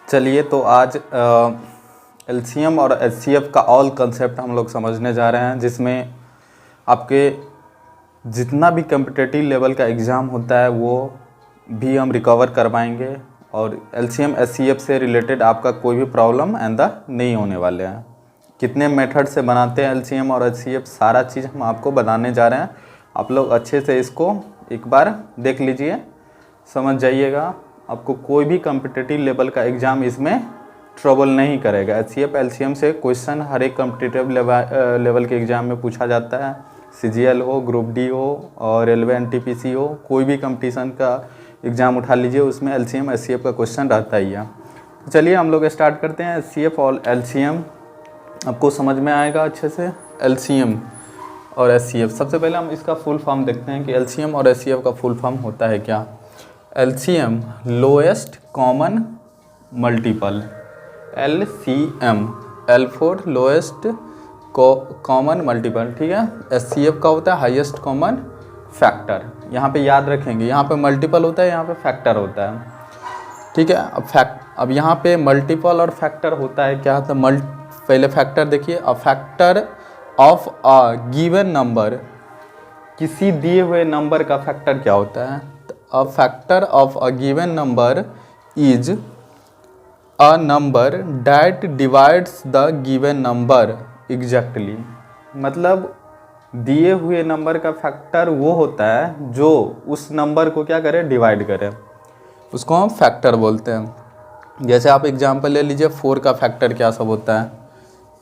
चलिए तो आज एलसीएम और एचसीएफ का ऑल कंसेप्ट हम लोग समझने जा रहे हैं, जिसमें आपके जितना भी कम्पिटिटिव लेवल का एग्ज़ाम होता है वो भी हम रिकवर करवाएंगे और एलसीएम एचसीएफ से रिलेटेड आपका कोई भी प्रॉब्लम आइंदा नहीं होने वाले हैं। कितने मेथड से बनाते हैं एलसीएम और एचसीएफ, सारा चीज़ हम आपको बताने जा रहे हैं। आप लोग अच्छे से इसको एक बार देख लीजिए, समझ जाइएगा। आपको कोई भी कम्पिटिटिव लेवल का एग्ज़ाम इसमें ट्रबल नहीं करेगा। एचसीएफ एलसीएम से क्वेश्चन हर एक कम्पिटिटिव लेवल के एग्ज़ाम में पूछा जाता है। सीजीएल हो, ग्रुप डी हो और रेलवे एनटीपीसी हो, कोई भी कंपटीशन का एग्ज़ाम उठा लीजिए, उसमें एलसीएम एचसीएफ का क्वेश्चन रहता ही है। तो चलिए हम लोग स्टार्ट करते हैं। एचसीएफ और एलसीएम आपको समझ में आएगा अच्छे से। एलसीएम और एचसीएफ, सबसे पहले हम इसका फुल फॉर्म देखते हैं कि एलसीएम और एचसीएफ का फुल फॉर्म होता है क्या। LCM lowest common multiple, LCM L for lowest common multiple, ठीक है। एचसीएफ का होता है हाईएस्ट कॉमन फैक्टर। यहाँ पे याद रखेंगे, यहाँ पे मल्टीपल होता है, यहाँ पे फैक्टर होता है, ठीक है। अब यहाँ पे मल्टीपल और फैक्टर होता है क्या। तो पहले फैक्टर देखिए। A factor of a given number, किसी दिए हुए नंबर का फैक्टर क्या होता है। A factor of a given number is a number that divides the given number exactly. मतलब दिए हुए नंबर का फैक्टर वो होता है जो उस नंबर को क्या करे, डिवाइड करे, उसको हम फैक्टर बोलते हैं। जैसे आप एग्जांपल ले लीजिए, 4 का फैक्टर क्या सब होता है।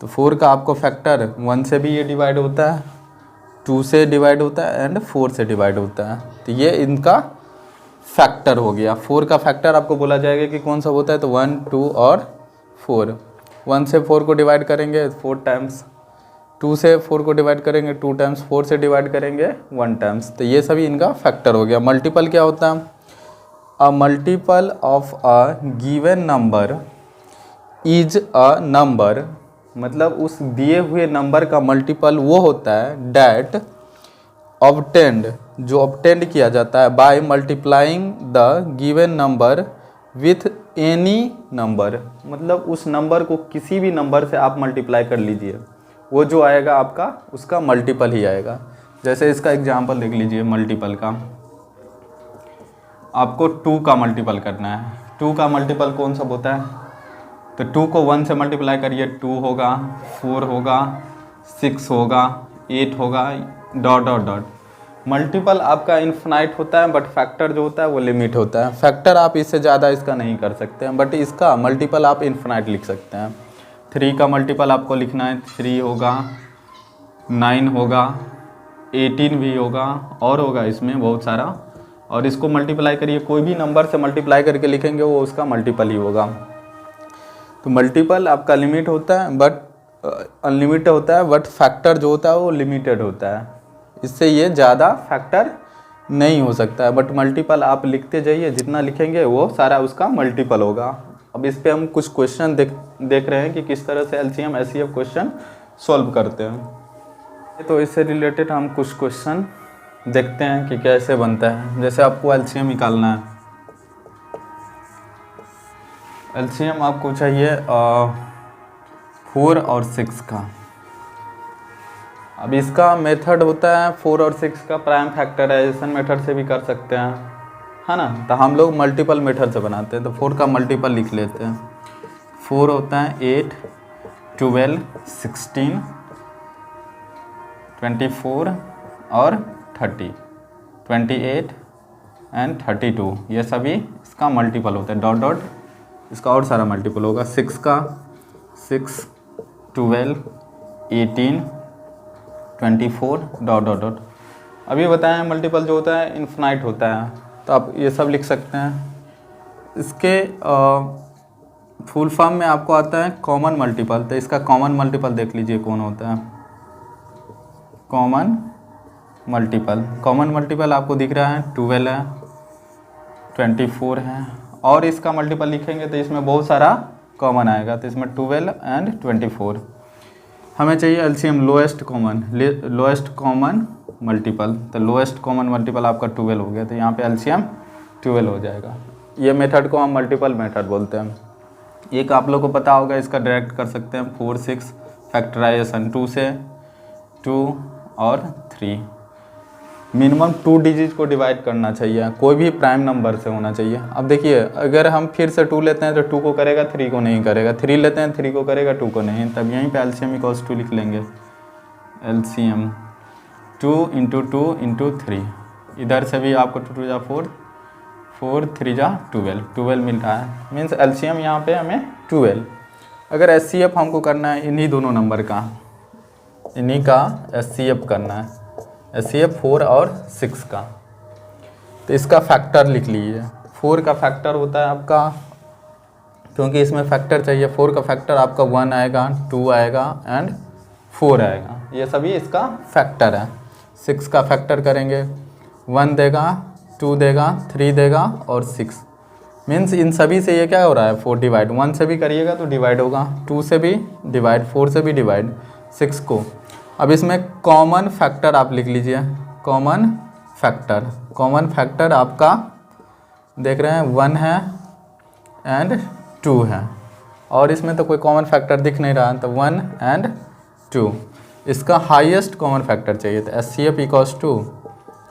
तो 4 का आपको फैक्टर 1 से भी ये डिवाइड होता है, 2 से डिवाइड होता है एंड 4 से डिवाइड होता है। तो ये इनका फैक्टर हो गया। 4 का फैक्टर आपको बोला जाएगा कि कौन सा होता है। तो 1, 2 और 4। 1 से 4 को डिवाइड करेंगे 4 टाइम्स, 2 से 4 को डिवाइड करेंगे 2 टाइम्स, 4 से डिवाइड करेंगे 1 टाइम्स। तो ये सभी इनका फैक्टर हो गया। मल्टीपल क्या होता है। A multiple of a given number is a number, मतलब उस दिए हुए नंबर का मल्टीपल वो होता है डैट ऑब्टेंड, जो ऑब्टेंड किया जाता है by multiplying the given number with any number. मतलब उस नंबर को किसी भी नंबर से आप मल्टीप्लाई कर लीजिए, वो जो आएगा आपका उसका मल्टीपल ही आएगा। जैसे इसका एग्जांपल देख लीजिए मल्टीपल का। आपको 2 का मल्टीपल करना है। 2 का मल्टीपल कौन सा होता है। तो 2 को 1 से मल्टीप्लाई करिए, 2 होगा, 4 होगा, 6 होगा, 8 होगा, डॉट डॉट डॉट। मल्टीपल आपका इन्फिनाइट होता है, बट फैक्टर जो होता है वो लिमिट होता है। फैक्टर आप इससे ज़्यादा इसका नहीं कर सकते हैं, बट इसका मल्टीपल आप इन्फिनाइट लिख सकते हैं। 3 का मल्टीपल आपको लिखना है, 3 होगा, 9 होगा, 18 भी होगा, और होगा इसमें बहुत सारा। और इसको मल्टीप्लाई करिए, कोई भी नंबर से मल्टीप्लाई करके लिखेंगे वो उसका मल्टीपल ही होगा। तो मल्टीपल आपका लिमिट होता है, बट अनलिमिटेड होता है, बट फैक्टर जो होता है वो लिमिटेड होता है। इससे ये ज़्यादा फैक्टर नहीं हो सकता है। बट मल्टीपल आप लिखते जाइए, जितना लिखेंगे वो सारा उसका मल्टीपल होगा। अब इस पे हम कुछ क्वेश्चन देख रहे हैं कि किस तरह से एलसीएम एचसीएफ क्वेश्चन सॉल्व करते हैं। तो इससे रिलेटेड हम कुछ क्वेश्चन देखते हैं कि कैसे बनता है। जैसे आपको एलसीएम निकालना है। एलसीएम आपको चाहिए 4 और 6 का। अब इसका मेथड होता है 4 और 6 का प्राइम फैक्टराइजेशन मेथड से भी कर सकते हैं, है ना। तो हम लोग मल्टीपल मेथड से बनाते हैं। तो 4 का मल्टीपल लिख लेते हैं। 4 होता है 8, 12, 16, 24 और 30, 28 एंड 32। ये सभी इसका मल्टीपल होता है, डॉट डॉट इसका और सारा मल्टीपल होगा। 6 का 6, 12, 18, 24, डॉट डॉट डॉट। अभी बताएं मल्टीपल जो होता है इन्फिनाइट होता है, तो आप ये सब लिख सकते हैं। इसके फुल फॉर्म में आपको आता है कॉमन मल्टीपल। तो इसका कॉमन मल्टीपल देख लीजिए कौन होता है। कॉमन मल्टीपल आपको दिख रहा है 12 है, 24 है, और इसका मल्टीपल लिखेंगे तो इसमें बहुत सारा कॉमन आएगा। तो इसमें 12 एंड 24। हमें चाहिए एलसीएम लोएस्ट कॉमन मल्टीपल। तो लोएस्ट कॉमन मल्टीपल आपका 12 हो गया, तो यहाँ पे एलसीएम 12 हो जाएगा। ये मेथड को हम मल्टीपल मेथड बोलते हैं। एक आप लोग को पता होगा, इसका डायरेक्ट कर सकते हैं 4 6 फैक्टराइजेशन 2 से 2 और 3। मिनिमम 2 डिजिट को डिवाइड करना चाहिए, कोई भी प्राइम नंबर से होना चाहिए। अब देखिए अगर हम फिर से 2 लेते हैं तो 2 को करेगा, 3 को नहीं करेगा, 3 लेते हैं 3 को करेगा, 2 को नहीं। तब यहीं पे एलसीएम इक्वल्स 2 लिख लेंगे। एलसीएम 2 × 2 × 3, इधर से भी आपको 2 2 जा 4, 4 3 जा 12 मिल रहा है। मीन्स एलसीएम यहाँ पे हमें 12। अगर एचसीएफ हमको करना है इन्हीं दोनों नंबर का, इन्हीं का एचसीएफ करना है, एचसीएफ 4 और 6 का, तो इसका फैक्टर लिख लीजिए। 4 का फैक्टर होता है आपका, क्योंकि इसमें फैक्टर चाहिए, 4 का फैक्टर आपका 1 आएगा, 2 आएगा एंड 4 आएगा, ये सभी इसका फैक्टर है। 6 का फैक्टर करेंगे, 1 देगा, 2 देगा, 3 देगा और 6। मीन्स इन सभी से ये क्या हो रहा है 4 डिवाइड, 1 से भी करिएगा तो डिवाइड होगा, 2 से भी डिवाइड, 4 से भी डिवाइड, 6 को। अब इसमें कॉमन फैक्टर आप लिख लीजिए। कॉमन फैक्टर आपका देख रहे हैं 1 है एंड 2 है, और इसमें तो कोई कॉमन फैक्टर दिख नहीं रहा, तो 1 एंड 2। इसका हाईएस्ट कॉमन फैक्टर चाहिए, तो HCF equals to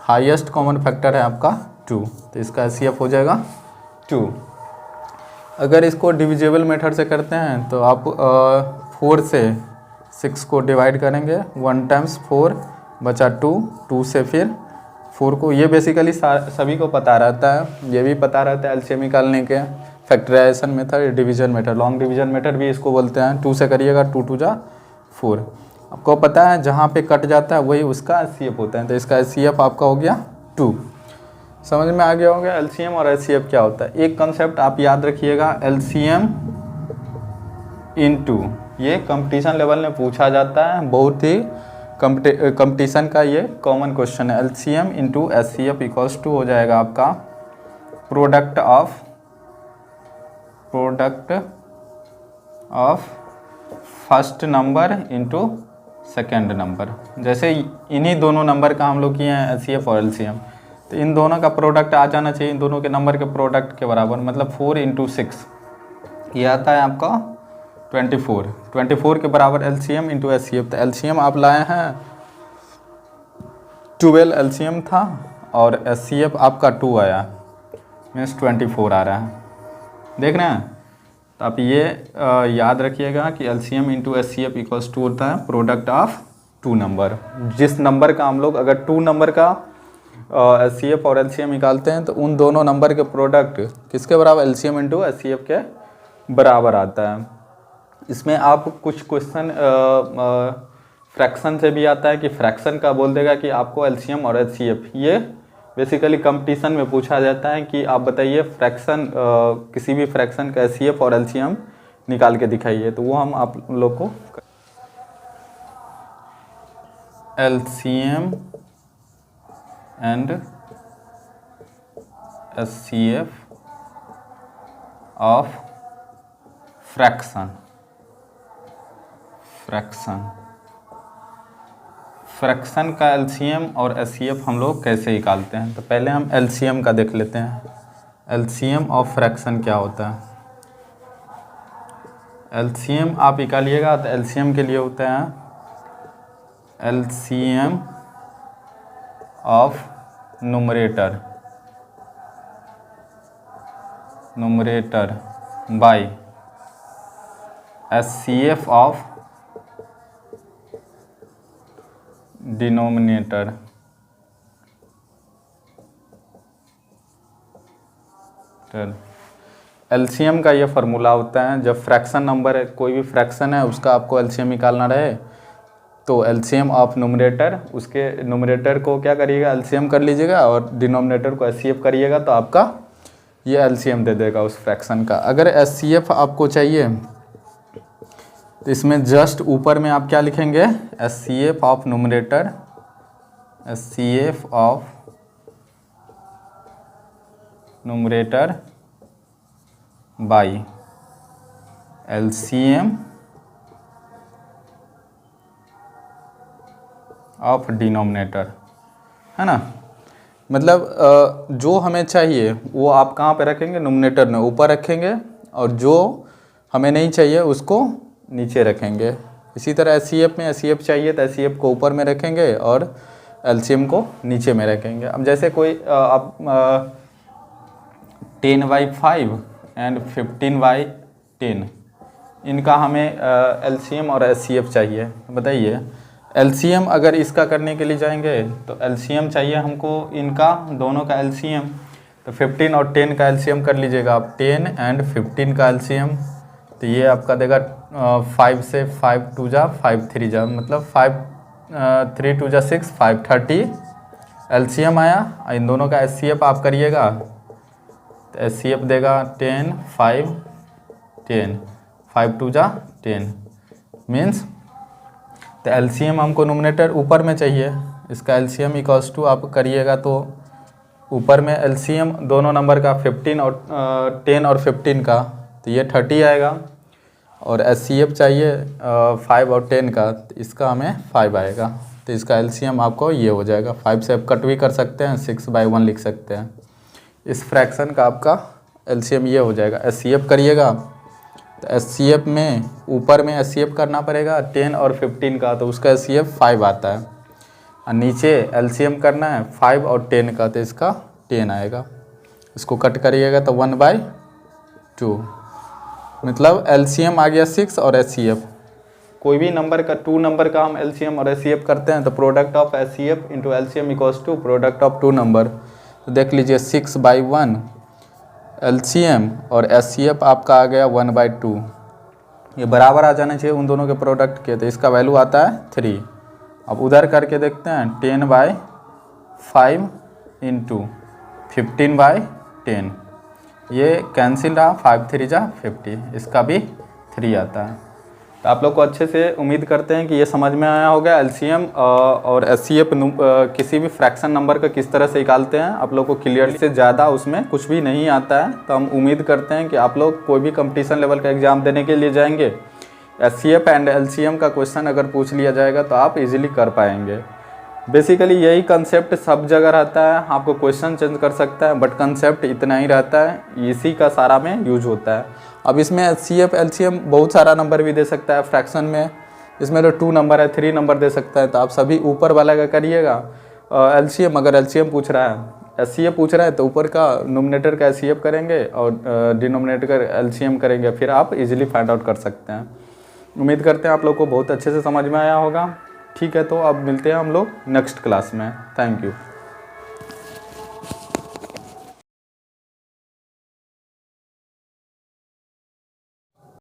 highest common factor है आपका 2, तो इसका एचसीएफ हो जाएगा 2। अगर इसको डिविजिबल मेथड से करते हैं तो आप 4 से 6 को डिवाइड करेंगे, 1 टाइम्स 4 बचा 2, 2 से फिर 4 को, ये बेसिकली सभी को पता रहता है, ये भी पता रहता है एलसीएम निकालने के, factorization method, division method, long division method भी इसको बोलते हैं। 2 से करिएगा 2 2 जा 4, आपको पता है जहाँ पे कट जाता है वही उसका एचसीएफ होता है, तो इसका एचसीएफ आपका हो गया 2। समझ में आ गया होगा एलसीएम और एचसीएफ क्या होता है। एक कंसेप्ट आप याद रखिएगा, एलसीएम इनटू, ये कंपटीशन लेवल में पूछा जाता है, बहुत ही कंपटीशन का ये कॉमन क्वेश्चन है। LCM into HCF equals to हो जाएगा आपका product of first number into second number. जैसे इन्हीं दोनों नंबर का हम लोग किए हैं एचसीएफ और एलसीएम, तो इन दोनों का प्रोडक्ट आ जाना चाहिए, इन दोनों के नंबर के प्रोडक्ट के बराबर, मतलब 4 × 6 ये आता है आपका 24 के बराबर एलसीएम इंटू एचसीएफ। तो एलसीएम आप लाए हैं 12 एलसीएम था और एचसीएफ आपका 2 आया, मीन्स 24 आ रहा है, देख रहे हैं। तो आप ये याद रखिएगा कि एलसीएम इंटू एचसीएफ इक्वल्स 2 होता है प्रोडक्ट ऑफ 2 नंबर। जिस नंबर का हम लोग अगर 2 नंबर का एचसीएफ और एलसीएम निकालते हैं तो उन दोनों नंबर के प्रोडक्ट किसके बराबर, एलसीएम इंटू एचसीएफ के बराबर आता है। इसमें आप कुछ क्वेश्चन फ्रैक्शन से भी आता है कि फ्रैक्शन का बोल देगा कि आपको एलसीएम और एचसीएफ, ये बेसिकली कंपटीशन में पूछा जाता है कि आप बताइए फ्रैक्शन, किसी भी फ्रैक्शन का एचसीएफ और एलसीएम निकाल के दिखाइए, तो वो हम आप लोग को LCM and HCF of fraction का एलसीएम और एचसीएफ हम लोग कैसे निकालते हैं। तो पहले हम एलसीएम का देख लेते हैं। एलसीएम ऑफ फ्रैक्शन क्या होता है। एलसीएम आप निकालिएगा तो एलसीएम के लिए होता है LCM of numerator bye HCF of denominator. LCM का ये फार्मूला होता है, जब फ्रैक्शन नंबर है, कोई भी फ्रैक्शन है उसका आपको एलसीएम निकालना रहे तो एलसीएम ऑफ न्यूमरेटर, उसके न्यूमरेटर को क्या करिएगा एलसीएम कर लीजिएगा और डिनोमिनेटर को एचसीएफ करिएगा, तो आपका ये एलसीएम दे देगा उस फ्रैक्शन का। अगर एचसीएफ आपको चाहिए तो इसमें जस्ट ऊपर में आप क्या लिखेंगे, HCF of numerator, HCF of numerator by LCM of denominator, है ना। मतलब जो हमें चाहिए वो आप कहाँ पे रखेंगे, न्यूमरेटर में ऊपर रखेंगे, और जो हमें नहीं चाहिए उसको नीचे रखेंगे। इसी तरह HCF में HCF चाहिए तो HCF को ऊपर में रखेंगे और LCM को नीचे में रखेंगे। अब जैसे कोई आप 10/5 एंड 15/10 इनका हमें LCM और HCF चाहिए। बताइए LCM अगर इसका करने के लिए जाएंगे तो LCM चाहिए हमको इनका दोनों का LCM, तो 15 और 10 का LCM कर लीजिएगा आप। 10 एंड 15 का LCM तो ये आपका देगा 5 से 5 2 जा 5 3 जा, मतलब 5 3 2 जा 6 5 30 LCM आया। इन दोनों का HCF आप करिएगा तो HCF देगा 10 5 10 5 2 जा 10 मीन्स। तो LCM हमको नोमिनेटर ऊपर में चाहिए, इसका LCM इक्वल्स टू आप करिएगा तो ऊपर में LCM दोनों नंबर का 15 और 10 और 15 का तो ये 30 आएगा, और HCF चाहिए 5 और 10 का तो इसका हमें 5 आएगा। तो इसका LCM आपको ये हो जाएगा। 5 से आप कट भी कर सकते हैं, 6/1 लिख सकते हैं। इस फ्रैक्शन का आपका LCM ये हो जाएगा। HCF करिएगा तो HCF में ऊपर में HCF करना पड़ेगा 10 और 15 का, तो उसका HCF 5 आता है, और नीचे LCM करना है 5 और 10 का तो इसका 10 आएगा। इसको कट करिएगा तो 1/2, मतलब LCM आ गया 6 और HCF। कोई भी नंबर का 2 नंबर का हम LCM और HCF करते हैं तो product of HCF into LCM equals to product of 2 number. तो देख लीजिए 6/1 LCM और HCF आपका आ गया 1/2। ये बराबर आ जाना चाहिए उन दोनों के प्रोडक्ट के, तो इसका वैल्यू आता है 3। अब उधर करके देखते हैं 10/5 इंटू 15/10, ये कैंसिल रहा, 5 3 जा 50, इसका भी 3 आता है। तो आप लोग को अच्छे से उम्मीद करते हैं कि ये समझ में आया होगा LCM और HCF किसी भी फ्रैक्शन नंबर का किस तरह से निकालते हैं। आप लोग को क्लियरली से ज़्यादा उसमें कुछ भी नहीं आता है। तो हम उम्मीद करते हैं कि आप लोग कोई भी कंपटीशन लेवल का एग्ज़ाम देने के लिए जाएंगे, HCF एंड LCM का क्वेश्चन अगर पूछ लिया जाएगा तो आप इजीली कर पाएंगे। बेसिकली यही कंसेप्ट सब जगह रहता है, आपको क्वेश्चन चेंज कर सकता है बट कंसेप्ट इतना ही रहता है, इसी का सारा में यूज होता है। अब इसमें HCF LCM बहुत सारा नंबर भी दे सकता है फ्रैक्शन में, इसमें तो 2 नंबर है 3 नंबर दे सकता है, तो आप सभी ऊपर वाला का करिएगा। LCM अगर LCM पूछ रहा है, HCF पूछ रहा है तो ऊपर का नोमिनेटर का HCF करेंगे और डिनोमिनेटर का LCM करेंगे, फिर आप इजीली फाइंड आउट कर सकते हैं। उम्मीद करते हैं आप लोग को बहुत अच्छे से समझ में आया होगा। ठीक है, तो अब मिलते हैं हम लोग नेक्स्ट क्लास में। Thank you.